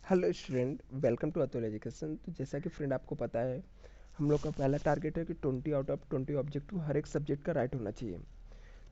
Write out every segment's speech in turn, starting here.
Hello student, welcome to Atul education. तो जैसा कि फ्रेंड आपको पता है, हम लोग का पहला टारगेट है कि 20 आउट ऑफ 20 ऑब्जेक्टिव हर एक सब्जेक्ट का राइट होना चाहिए।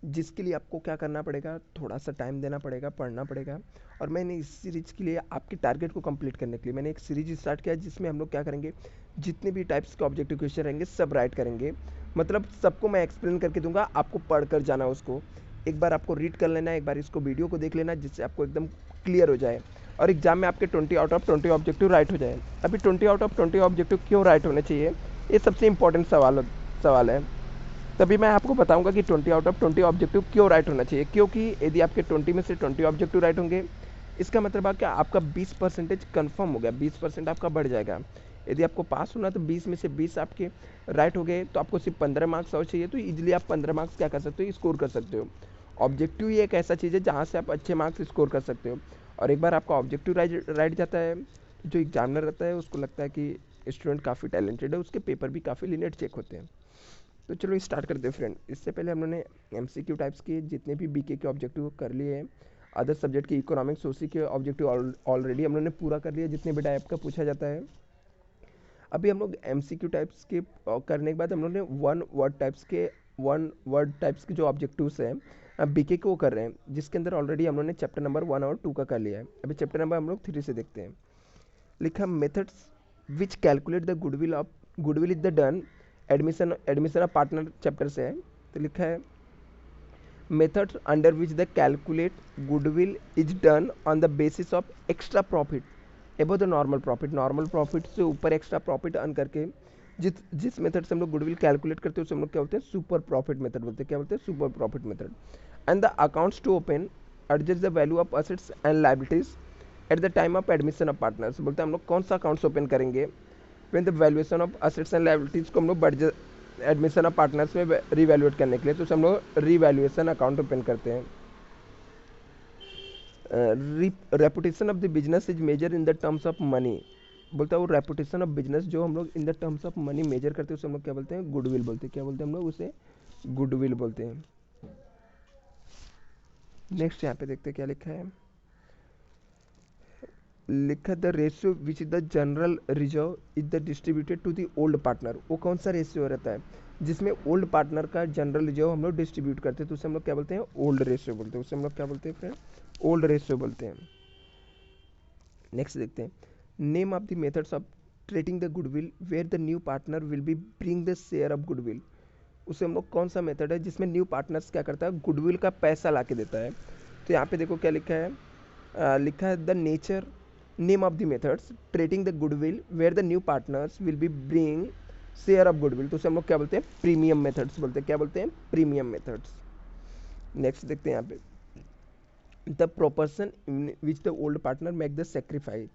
जिसके लिए आपको क्या करना पड़ेगा, थोड़ा सा टाइम देना पड़ेगा, पढ़ना पड़ेगा। और मैंने इस सीरीज़ के लिए आपके टारगेट को कंप्लीट करने के लिए मैंने एक सीरीज स्टार्ट किया, जिसमें हम लोग क्या करेंगे, जितने भी टाइप्स के ऑब्जेक्टिव क्वेश्चन रहेंगे सब राइट करेंगे। मतलब सबको मैं एक्सप्लेन करके दूंगा, आपको पढ़ कर जाना उसको। एक बार आपको रीड कर लेना, एक बार इसको वीडियो को देख लेना, जिससे आपको एकदम क्लियर हो जाए और एग्जाम में आपके 20 आउट ऑफ 20 ऑब्जेक्टिव राइट हो जाए। अभी 20 आउट ऑफ 20 ऑब्जेक्टिव क्यों राइट होने चाहिए, ये सबसे इंपॉर्टेंट सवाल है। तभी मैं आपको बताऊंगा कि 20 आउट ऑफ 20 ऑब्जेक्टिव क्यों राइट होना चाहिए। क्योंकि यदि आपके 20 में से 20 ऑब्जेक्टिव राइट होंगे, इसका मतलब है कि आपका 20% कन्फर्म हो गया, 20% आपका बढ़ जाएगा। यदि आपको पास होना तो 20 में से 20 आपके राइट हो गए, तो आपको सिर्फ 15 मार्क्स और चाहिए, तो इजीली आप 15 मार्क्स क्या कर सकते हो, स्कोर कर सकते हो। ऑब्जेक्टिव ही एक ऐसा चीज़ है जहाँ से आप अच्छे मार्क्स स्कोर कर सकते हो। और एक बार आपका ऑब्जेक्टिव राइट जाता है, तो जो एग्जामिनर रहता है उसको लगता है कि स्टूडेंट काफ़ी टैलेंटेड है, उसके पेपर भी काफ़ी लिनेट चेक होते हैं। तो चलो स्टार्ट करते हैं फ्रेंड। इससे पहले हम लोगों ने एमसीक्यू टाइप्स के जितने भी बीके के ऑब्जेक्टिव कर लिए हैं। अदर सब्जेक्ट के इकोनॉमिक्स सोशी के ऑब्जेक्टिव ऑलरेडी हम लोगों ने पूरा कर लिया, जितने भी टाइप का पूछा जाता है। अभी हम लोग एमसीक्यू टाइप्स के करने के बाद हम लोग ने वन वर्ड टाइप्स के जो ऑब्जेक्टिव्स हैं बीके को कर रहे हैं, जिसके अंदर ऑलरेडी हम लोग ने चैप्टर नंबर 1 और 2 का कर लिया है। अभी चैप्टर नंबर हम लोग 3 से देखते हैं। लिखा methods which calculate the goodwill is the done admission of partner chapter से है। तो लिखा है methods under which the calculate goodwill is done on the basis of extra profit एबो द नॉर्मल प्रॉफिट से ऊपर एक्स्ट्रा प्रॉफिट अर्न करके जिस जिस मेथड से हम लोग गुडविल कैलकुलेट करते हैं उसे हम लोग क्या बोलते हैं, सुपर प्रॉफिट मेथड बोलते हैं। क्या बोलते हैं, super profit method. And the accounts to open adjust the value of assets and liabilities at the time of admission of partners. बोलते हैं हम लोग कौन सा अकाउंट्स ओपन करेंगे, when the valuation of assets and liabilities को हम लोग एडमिशन ऑफ पार्टनर्स में रिवैल्यूएट करने के लिए, तो उसे हम लोग रिवैल्यूएशन अकाउंट ओपन करते हैं। Reputation of the business is measure in the terms of money. बोलता है वो रेपुटेशन ऑफ बिजनेस जो हम लोग in the terms of money measure करते हैं, उसे हम लोग क्या बोलते हैं, गुडविल बोलते हैं। क्या बोलते हैं हम लोग उसे, गुडविल बोलते हैं। नेक्स्ट यहाँ पे देखते हैं क्या लिखा है। लिखा the ratio which the general reserve is the distributed to the old partner. वो कौन सा रेशियो रहता है जिसमें ओल्ड पार्टनर का जनरल रिजर्व हम लोग डिस्ट्रीब्यूट करते हैं, तो उसे हम लोग क्या बोलते हैं, ओल्ड रेशियो बोलते हैं। उसे हम लोग क्या बोलते हैं फ्रेंड, ओल्ड रेशियो बोलते हैं। नेक्स्ट देखते हैं, name of the methods of treating the goodwill where the new partner will be bring the share of goodwill. उसे हम लोग कौन सा मेथड है जिसमें न्यू पार्टनर्स क्या करता है, गुडविल का पैसा ला के देता है। तो यहाँ पे देखो क्या लिखा है, लिखा है the nature name of the methods treating the goodwill where the new partners will be bring share of goodwill. तो उसे हम लोग क्या बोलते हैं, प्रीमियम मेथड्स बोलते हैं। क्या बोलते हैं, प्रीमियम मेथड्स। नेक्स्ट देखते हैं यहाँ पे, the proportion in which the old partner make the sacrifice.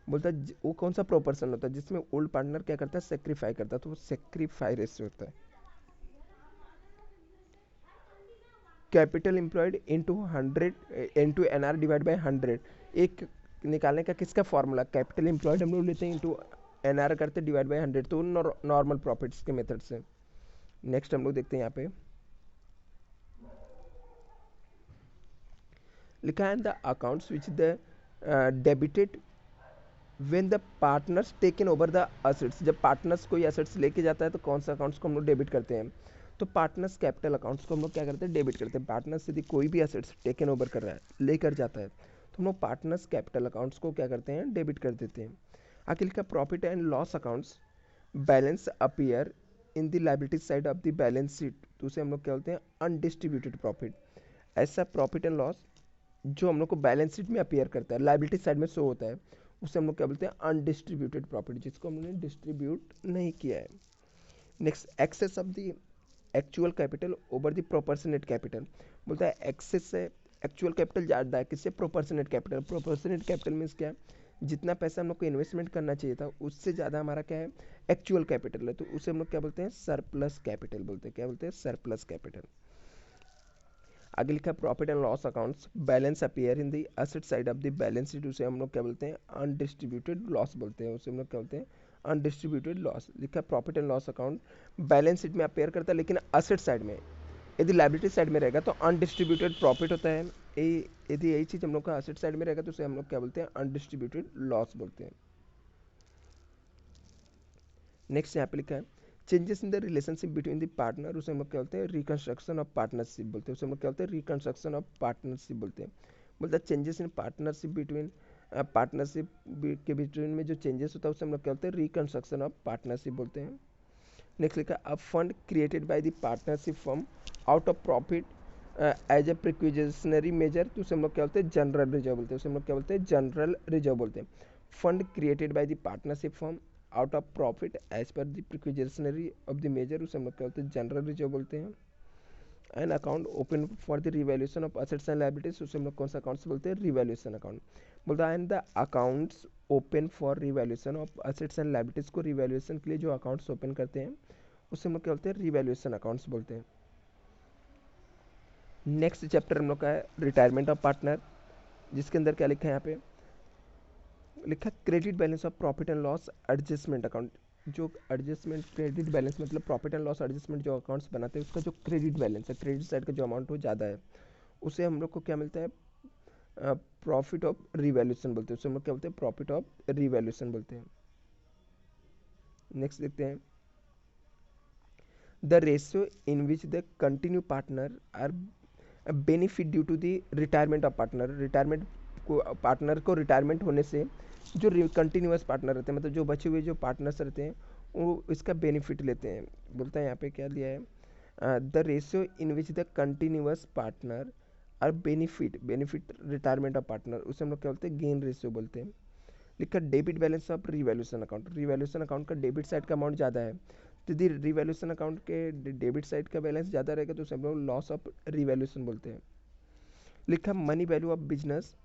बोलता है वो कौन सा प्रोपर्सन होता है जिसमें ओल्ड पार्टनर क्या करता है, सेक्रीफाई करता है, तो वो सेक्रीफाई रेशियो होता है। Capital employed into 100 into N R divide by 100। एक निकालने का किसका फॉर्मूला, कैपिटल एम्प्लॉयड हम लोग लेते हैं इंटू एन आर करते हैं डिवाइड बाई 100, तो नॉर्मल प्रॉफिट्स के मेथड से। नेक्स्ट हम लोग देखते हैं यहाँ पे, लिखा है the accounts which the debited when the partners taken over the assets. जब पार्टनर्स कोई असेट्स लेके जाता है तो कौन सा अकाउंट्स को हम लोग डेबिट करते हैं, तो पार्टनर्स कैपिटल अकाउंट्स को हम लोग क्या करते हैं, डेबिट करते हैं। पार्टनर्स यदि कोई भी असेट्स टेकन ओवर कर रहा है, लेकर जाता है, तो हम लोग पार्टनर्स कैपिटल अकाउंट्स को क्या करते हैं, डेबिट कर देते हैं। आखिर का profit and loss accounts balance appear in the liability side of the balance sheet, तो उसे हम लोग क्या बोलते हैं, अनडिस्ट्रीब्यूटेड प्रॉफिट। ऐसा प्रॉफिट एंड लॉस जो हम लोग को बैलेंस शीट में अपीयर करता है, लाइबिलिटी साइड में शो होता है, उसे हम लोग क्या बोलते हैं, अनडिस्ट्रीब्यूटेड प्रॉफिट, जिसको हमने डिस्ट्रीब्यूट नहीं किया है। Next, excess of the actual capital over the proportionate capital. बोलता है एक्सेस से एक्चुअल कैपिटल ज़्यादा है किससे, proportionate capital. Proportionate capital means क्या है, जितना पैसा हम लोग को इन्वेस्टमेंट करना चाहिए था उससे ज़्यादा हमारा क्या है, एक्चुअल कैपिटल है, तो उसे हम लोग क्या बोलते हैं, सरप्लस कैपिटल बोलते हैं। क्या बोलते हैं, सरप्लस कैपिटल। आगे लिखा profit and loss accounts balance appear in the asset side of the balance sheet, उसे हम लोग क्या बोलते हैं, अनडिस्ट्रीब्यूटेड लॉस बोलते हैं। उसे हम लोग क्या बोलते हैं, अनडिस्ट्रीब्यूटेड लॉस। लिखा profit and loss account balance sheet में अपीयर करता है, लेकिन असेट साइड में, यदि लाइबिलिटी साइड में रहेगा तो अनडिस्ट्रीब्यूटेड प्रॉफिट होता है। यदि यही चीज़ हम लोग का असेट साइड में रहेगा तो उसे हम लोग क्या बोलते हैं, अनडिस्ट्रीब्यूटेड लॉस बोलते हैं। नेक्स्ट यहाँ पे लिखा है changes in the relationship between the partner, उसे हम लोग क्या बोलते हैं, रिकंस्ट्रक्शन ऑफ पार्टनरशिप बोलते हैं। उसे हम लोग क्या बोलते हैं, रिकंस्ट्रक्शन ऑफ पार्टनरशिप बोलते हैं। बोलता है changes in partnership between, partnership के बिटवीन में जो चेंजेस होता है उसे हम लोग क्या बोलते हैं, रिकंस्ट्रक्शन ऑफ पार्टनरशिप बोलते हैं। नेक्स्ट लिखा a fund created by the partnership firm out of profit as a precautionary measure, तो उसे हम लोग क्या बोलते हैं, जनरल रिजर्व बोलते हैं। उसे हम लोग क्या बोलते हैं, जनरल रिजर्व बोलते हैं। Fund created by the partnership firm out of profit as per the precautionary of the measure, उसे हम लोग क्या बोलते हैं, जनरल रिजर्व बोलते हैं। An account open for the revaluation of assets and liabilities, उसे हम लोग कौन सा अकाउंट्स बोलते हैं, रिवैल्यूएशन अकाउंट बोलता है। And the accounts open for revaluation of assets and liabilities, को रिवैल्यूएशन के लिए जो अकाउंट्स ओपन करते हैं उसे हम लोग क्या बोलते हैं, रिवैल्यूएशन अकाउंट्स बोलते हैं। नेक्स्ट चैप्टर हम लोग का है रिटायरमेंट ऑफ पार्टनर, जिसके अंदर क्या लिखा है, यहाँ पे लिखा है credit balance of profit and loss adjustment account. जो एडजस्टमेंट क्रेडिट बैलेंस मतलब प्रॉफिट एंड लॉस एडजस्टमेंट जो अकाउंट्स बनाते हैं उसका जो क्रेडिट बैलेंस है, क्रेडिट साइड का जो अमाउंट हो ज़्यादा है, उसे हम लोग को क्या मिलता है, प्रॉफिट ऑफ रिवैल्यूएशन बोलते हैं। उसे हम लोग क्या बोलते हैं, प्रॉफिट ऑफ रिवैल्यूएशन बोलते हैं। नेक्स्ट देखते हैं the ratio in which the continue partner are benefit due to the retirement of partner, retirement को, पार्टनर को रिटायरमेंट होने से जो कंटिन्यूअस पार्टनर रहते हैं, मतलब जो बचे हुए जो पार्टनर्स रहते हैं वो इसका बेनिफिट लेते हैं। बोलता है यहाँ पे क्या दिया है, the ratio in which the continuous partner are benefit, benefit retirement of partner, उसे हम लोग क्या बोलते हैं, गेन रेशियो बोलते हैं। लिखा debit balance of revaluation account, revaluation account का डेबिट साइड का अमाउंट ज़्यादा है, तो यदि रिवैल्यूएशन अकाउंट के डेबिट साइड का बैलेंस ज़्यादा रहेगा तो उसे हम लोग लॉस ऑफ रिवैल्यूएशन बोलते हैं। लिखा money value of business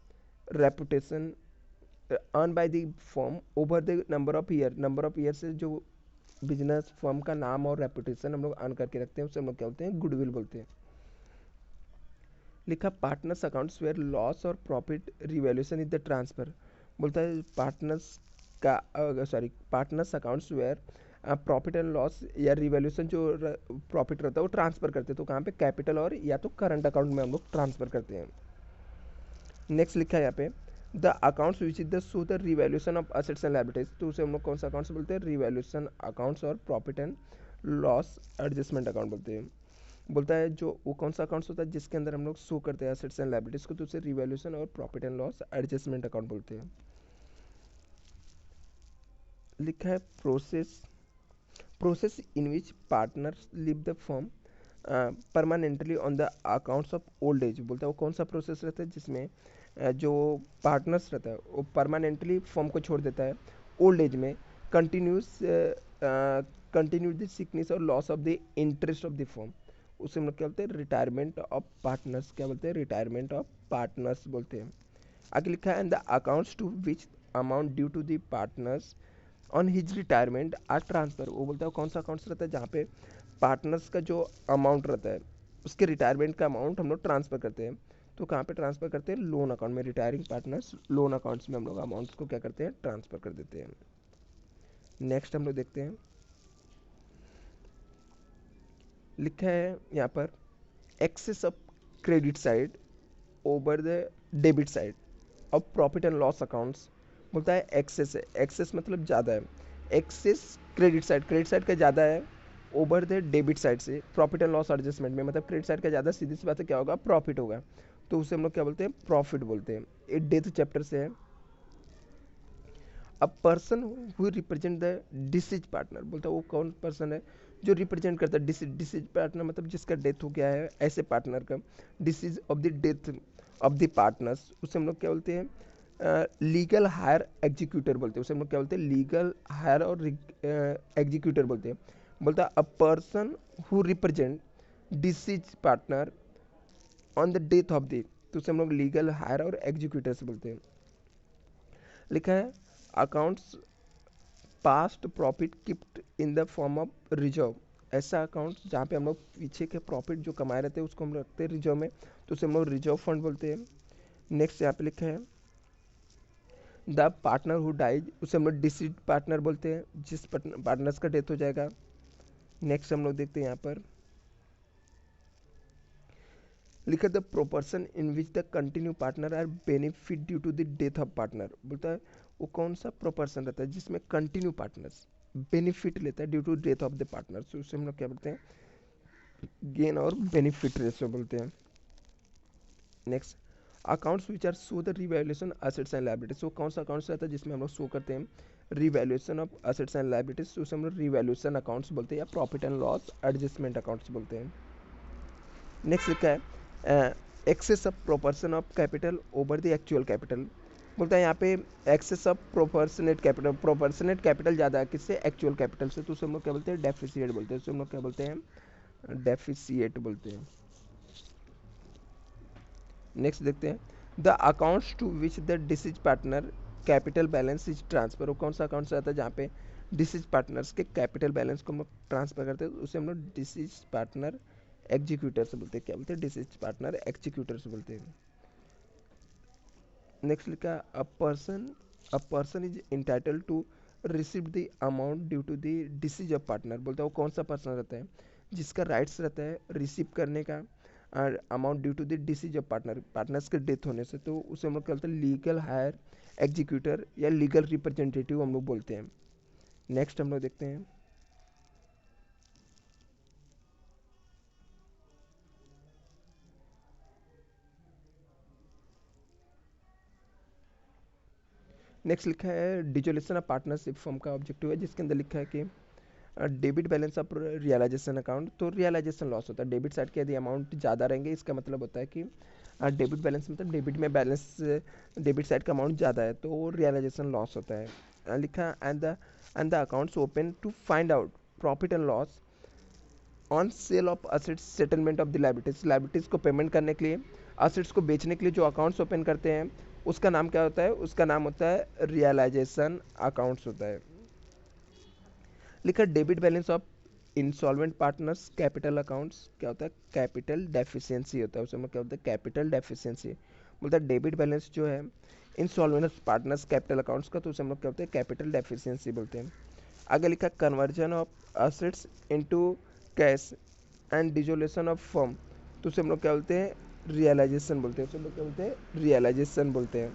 reputation earn by the firm over the number of year से जो बिजनेस फर्म का नाम और रेपुटेशन हम लोग अर्न करके रखते हैं उसे हम लोग क्या बोलते हैं, गुडविल बोलते हैं। लिखा पार्टनर्स अकाउंट्स वेयर लॉस और profit revaluation is the transfer, बोलता है पार्टनर्स का, sorry partners accounts where profit and loss या रिवैल्यूएशन जो प्रॉफिट रहता है वो ट्रांसफर करते हैं, तो कहाँ पे, कैपिटल और या तो करंट अकाउंट में हम लोग ट्रांसफर करते हैं। नेक्स्ट लिखा है यहाँ पे the accounts which is the show the revaluation of assets and liabilities, तो उसे हम लोग कौन सा अकाउंट्स बोलते हैं, रिवैल्यूएशन अकाउंट्स और profit and loss adjustment account बोलते हैं। बोलता है जो वो कौन सा अकाउंट्स होता है जिसके अंदर हम लोग शो करते हैं असेट्स एंड लायबिलिटीज को, तो उसे रिवैल्यूएशन और profit and loss adjustment account बोलते हैं। लिखा है process in which partners leave the firm permanently on the accounts of old age, बोलता है वो कौन सा प्रोसेस रहता है जिसमें जो पार्टनर्स रहता है वो परमानेंटली फर्म को छोड़ देता है ओल्ड एज में, कंटिन्यूस कंटिन्यू द सिकनेस और loss of the interest of the firm, उसे हम लोग क्या बोलते हैं, रिटायरमेंट ऑफ पार्टनर्स, क्या बोलते हैं, रिटायरमेंट ऑफ पार्टनर्स बोलते हैं। आगे लिखा है and the accounts to which amount due to the partners on his retirement are transfer, वो बोलता है कौन सा अकाउंट्स रहता है जहाँ पे पार्टनर्स का जो अमाउंट रहता है उसके रिटायरमेंट का अमाउंट हम लोग ट्रांसफर करते हैं, तो कहाँ पे ट्रांसफर करते हैं, लोन अकाउंट में, रिटायरिंग पार्टनर्स लोन अकाउंट्स में हम लोग अमाउंट्स को क्या करते हैं, ट्रांसफर कर देते हैं। नेक्स्ट हम लोग देखते हैं लिखा है यहाँ पर excess of credit side over the debit side of profit and loss accounts, बोलता है एक्सेस है, एक्सेस मतलब ज़्यादा है, एक्सेस क्रेडिट साइड का ज़्यादा है ओवर द डेबिट साइड से प्रॉफिट एंड लॉस एडजस्टमेंट में, मतलब क्रेडिट साइड का ज़्यादा, सीधी सी बात है क्या होगा, प्रॉफिट होगा, तो उसे हम लोग क्या बोलते हैं, प्रॉफिट बोलते हैं। ये डेथ चैप्टर से है। A person who represent the deceased partner, बोलता है वो कौन पर्सन है जो रिप्रेजेंट करता है डिसीज पार्टनर, मतलब जिसका डेथ हो गया है ऐसे पार्टनर का, disease of the death of the partners, उसे हम लोग क्या बोलते हैं, लीगल हायर एग्जीक्यूटर बोलते हैं, उसे हम लोग क्या बोलते हैं, लीगल हायर और एग्जीक्यूटर बोलते हैं। बोलता है a person who represent disease partner on the death of the, तो उसे हम लोग लीगल हायर और एग्जीक्यूटर्स बोलते हैं। लिखा है accounts past profit keeped in the form of reserve, ऐसा अकाउंट जहाँ पे हम लोग पीछे के प्रॉफिट जो कमाए रहते हैं उसको हम लोग रखते हैं रिजर्व में, तो उसे हम लोग रिजर्व फंड बोलते हैं। नेक्स्ट यहाँ पे लिखा है द पार्टनर हु डाइज, उसे हम लोग डिसीड पार्टनर बोलते हैं, जिस पार्टनर्स का डेथ हो जाएगा। नेक्स्ट हम लोग देखते हैं यहाँ पर लिखा the proportion in which the continue partner are benefit due to the death of partner, बोलता है वो कौन सा प्रोपर्शन रहता है जिसमें कंटिन्यू पार्टनर्स बेनिफिट लेता है due to death of the partner, तो उसे हम लोग क्या बोलते हैं, गेन और बेनिफिट रेशियो बोलते हैं। Next, accounts which are show the revaluation assets and liabilities, वो कौन सा अकाउंट्स रहता है जिसमें हम लोग शो करते हैं revaluation of assets and liabilities, तो उसे हम लोग रिवैल्यूएशन अकाउंट्स बोलते हैं या profit and loss adjustment accounts बोलते हैं। नेक्स्ट लिखा है excess of proportion of capital over the actual capital, बोलता है यहाँ पे excess of proportionate capital, proportionate capital ज़्यादा है किससे, एक्चुअल कैपिटल से, तो उसे हम लोग क्या बोलते हैं, डेफिसिएट बोलते हैं, उसे हम लोग क्या बोलते हैं, डेफिसिएट बोलते हैं। नेक्स्ट देखते हैं the accounts to which the deceased partner capital balance is transfer, वो कौन सा अकाउंट रहता है जहाँ पे डिसीज पार्टनर्स के कैपिटल बैलेंस को हम लोग ट्रांसफर करते हैं, उसे हम लोग डिसीज पार्टनर एग्जीक्यूटर्स बोलते हैं, क्या बोलते हैं, डिसीज पार्टनर एग्जीक्यूटर्स बोलते हैं। नेक्स्ट लिखा a person is entitled to receive the amount due to the deceased of partner, बोलता है वो कौन सा पर्सन रहता है जिसका राइट्स रहता है रिसीव करने का amount due to the deceased of partner, partners के डेथ होने से, तो उसे हम लोग क्या बोलते हैं, लीगल हायर एग्जीक्यूटर या लीगल रिप्रेजेंटेटिव हम लोग बोलते हैं। नेक्स्ट हम लोग देखते हैं नेक्स्ट लिखा है डिजोल्यूशन ऑफ पार्टनरशिप फॉर्म का ऑब्जेक्टिव है, जिसके अंदर लिखा है कि debit balance of realisation account, तो रियलाइजेशन लॉस होता है, डेबिट साइड के यदि अमाउंट ज़्यादा रहेंगे इसका मतलब होता है कि डेबिट बैलेंस मतलब डेबिट में बैलेंस डेबिट साइड का अमाउंट ज़्यादा है तो रियलाइजेशन लॉस होता है। लिखा and the accounts open to find out profit and loss on sale of assets settlement of the liabilities, liabilities को पेमेंट करने के लिए असेट्स को बेचने के लिए जो अकाउंट्स ओपन करते हैं उसका नाम क्या होता है, उसका नाम होता है रियलाइजेशन अकाउंट्स होता है। लिखा debit balance of insolvent partners capital accounts क्या होता है, कैपिटल डेफिशिएंसी होता है, उसमें क्या होता है, कैपिटल डेफिशिएंसी, बोलता है डेबिट बैलेंस जो है इंसॉल्वेंट पार्टनर्स कैपिटल अकाउंट्स का, तो उसे हम लोग क्या होते हैं, कैपिटल डेफिशिएंसी बोलते हैं। आगे लिखा conversion of assets into cash and dissolution of firm, तो उसे हम लोग क्या बोलते हैं, रियलाइजेशन बोलते हैं, उसे हम लोग क्या बोलते हैं, रियलाइजेशन बोलते हैं।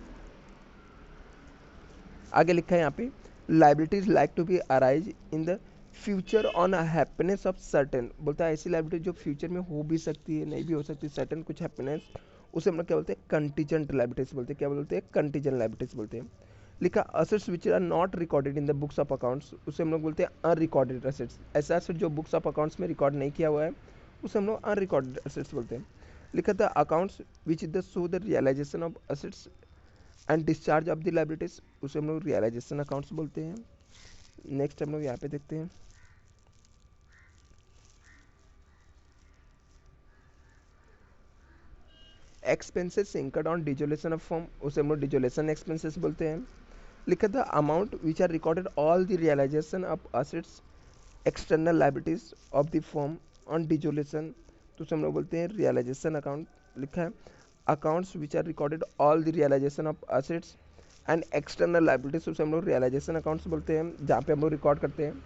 आगे लिखा है यहाँ पे liabilities like to be arise in the future on happiness of certain, बोलता है ऐसी लाइबिलिटी जो फ्यूचर में हो भी सकती है नहीं भी हो सकती, सर्टेन कुछ हैप्पीनेस, उसे हम लोग क्या बोलते हैं, कंटीजेंट लाइबिलिटीज बोलते हैं, क्या बोलते हैं, कंटीजेंट लाइबिलिटीज बोलते हैं। लिखा assets which are not recorded in the books of accounts, उसे हम लोग बोलते हैं अनरिकॉर्डेड असेट्स, ऐसा असेट जो बुक्स ऑफ अकाउंट्स में रिकॉर्ड नहीं किया हुआ है उसे हम लोग अनरिकॉर्डेड असेट्स बोलते हैं। लिखा था accounts which the show the realisation of assets and discharge of the liabilities, उसे हम लोग रियलाइजेशन अकाउंट्स बोलते हैं। नेक्स्ट हम लोग यहाँ पे देखते हैं expenses incurred on dissolution of firm, उसे हम लोग डिजोलेशन एक्सपेंसेस बोलते हैं। लिखा था amount which are recorded all the realisation of assets external liabilities of the firm on dissolution, तो उसे हम लोग बोलते हैं रियलाइजेशन अकाउंट। लिखा है accounts which are recorded all the realisation of assets and external liabilities, उसे हम लोग रियलाइजेशन अकाउंट्स बोलते हैं जहाँ पे हम लोग रिकॉर्ड करते हैं।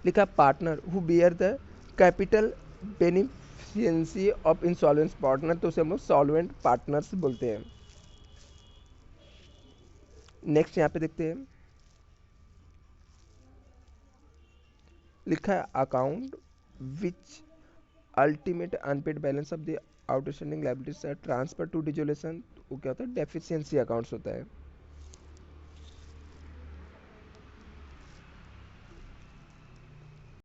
लिखा partner who bear the capital deficiency of insolvent partner, तो उसे हम लोग सॉल्वेंट पार्टनर्स बोलते हैं। नेक्स्ट यहाँ पे देखते हैं लिखा है account which ultimate unpaid balance of the outstanding liabilities are transfer to dissolution, वो क्या होता है, डेफिशिएंसी अकाउंट्स होता है।